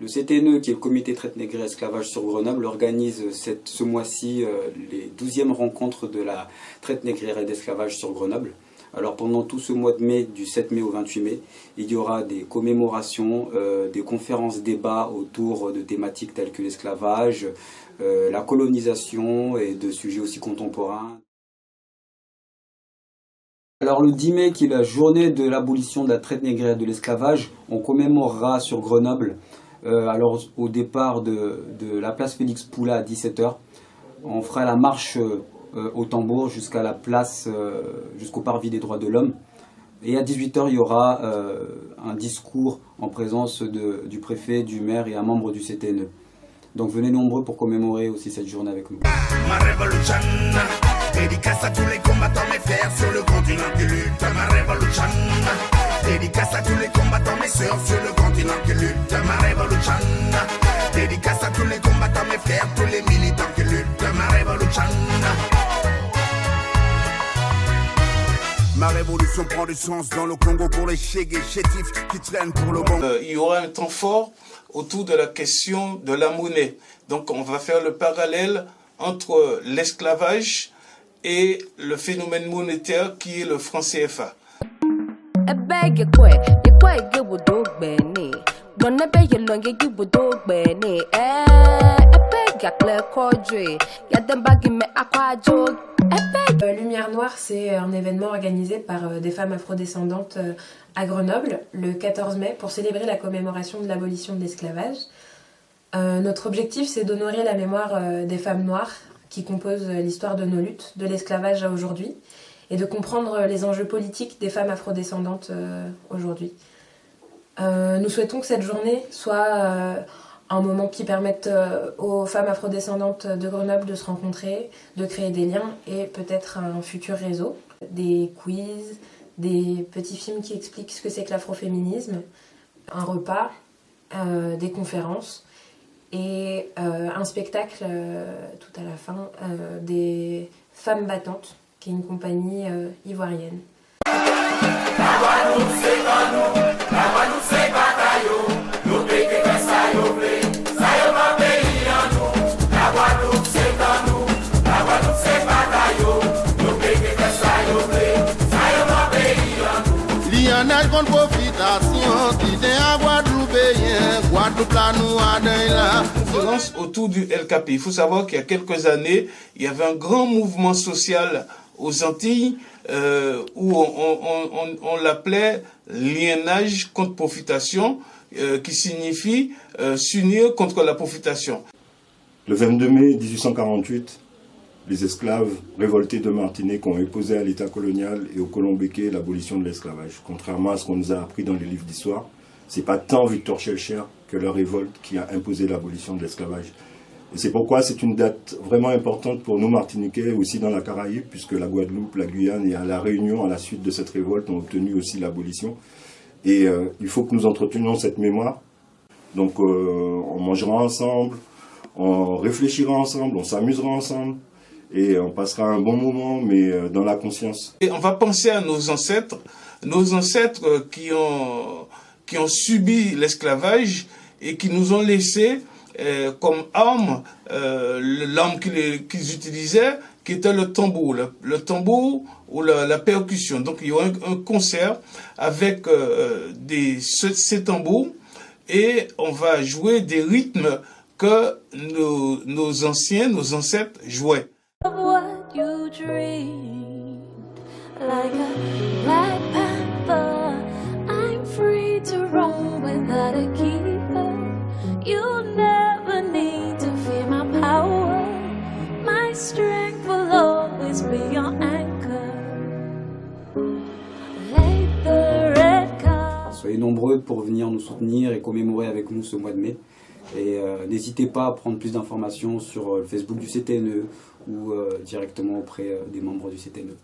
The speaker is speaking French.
Le CTNE, qui est le comité traite négrière esclavage sur Grenoble, organise ce mois-ci les 12e rencontres de la traite négrière et d'esclavage sur Grenoble. Alors pendant tout ce mois de mai, du 7 mai au 28 mai, il y aura des commémorations, des conférences débats autour de thématiques telles que l'esclavage, la colonisation et de sujets aussi contemporains. Alors le 10 mai, qui est la journée de l'abolition de la traite négrière et de l'esclavage, on commémorera sur Grenoble, alors au départ de la place Félix Poula à 17 h, on fera la marche au tambour jusqu'à la place, jusqu'au parvis des droits de l'homme. Et à 18 h, il y aura un discours en présence du préfet, du maire et un membre du CTNE. Donc venez nombreux pour commémorer aussi cette journée avec nous. Dédicace à tous les combattants, mes frères sur le continent qui lutte, ma révolution. Dédicace à tous les combattants, mes sœurs sur le continent qui lutte, ma révolution. Dédicace à tous les combattants, mes frères, tous les militants qui luttent, ma révolution. Ma révolution prend du sens dans le Congo pour les chégues et chétifs qui traînent pour le bon. Il y aura un temps fort autour de la question de la monnaie. Donc on va faire le parallèle entre l'esclavage et le phénomène monétaire qui est le franc CFA. Lumière Noire, c'est un événement organisé par des femmes afrodescendantes à Grenoble le 14 mai pour célébrer la commémoration de l'abolition de l'esclavage. Notre objectif, c'est d'honorer la mémoire des femmes noires qui composent l'histoire de nos luttes, de l'esclavage à aujourd'hui, et de comprendre les enjeux politiques des femmes afrodescendantes aujourd'hui. Nous souhaitons que cette journée soit un moment qui permette aux femmes afrodescendantes de Grenoble de se rencontrer, de créer des liens et peut-être un futur réseau. Des quiz, des petits films qui expliquent ce que c'est que l'afroféminisme, un repas, des conférences et un spectacle tout à la fin des Femmes Battantes, qui est une compagnie ivoirienne. Autour du LKP. Il faut savoir qu'il y a quelques années, il y avait un grand mouvement social aux Antilles où on l'appelait liénage contre profitation, qui signifie s'unir contre la profitation. Le 22 mai 1848, les esclaves révoltés de Martinique ont imposé à l'État colonial et au colon Béké l'abolition de l'esclavage. Contrairement à ce qu'on nous a appris dans les livres d'histoire, ce n'est pas tant Victor Schœlcher que leur révolte qui a imposé l'abolition de l'esclavage. Et c'est pourquoi c'est une date vraiment importante pour nous Martiniquais, aussi dans la Caraïbe, puisque la Guadeloupe, la Guyane et la Réunion, à la suite de cette révolte, ont obtenu aussi l'abolition. Et il faut que nous entretenions cette mémoire. Donc on mangera ensemble, on réfléchira ensemble, on s'amusera ensemble. Et on passera un bon moment, mais dans la conscience. Et on va penser à nos ancêtres qui ont subi l'esclavage et qui nous ont laissé comme arme, l'arme qu'ils utilisaient, qui était le tambour, le tambour ou la percussion. Donc il y aura un concert avec ces tambours et on va jouer des rythmes que nos ancêtres jouaient. What you dreamed, like a black panther, I'm free to roam without a keeper. You'll never need to fear my power. My strength will always be your anchor. Like the red car. Soyez nombreux pour venir nous soutenir et commémorer avec nous ce mois de mai. Et n'hésitez pas à prendre plus d'informations sur le Facebook du CTNE ou directement auprès des membres du CTNE.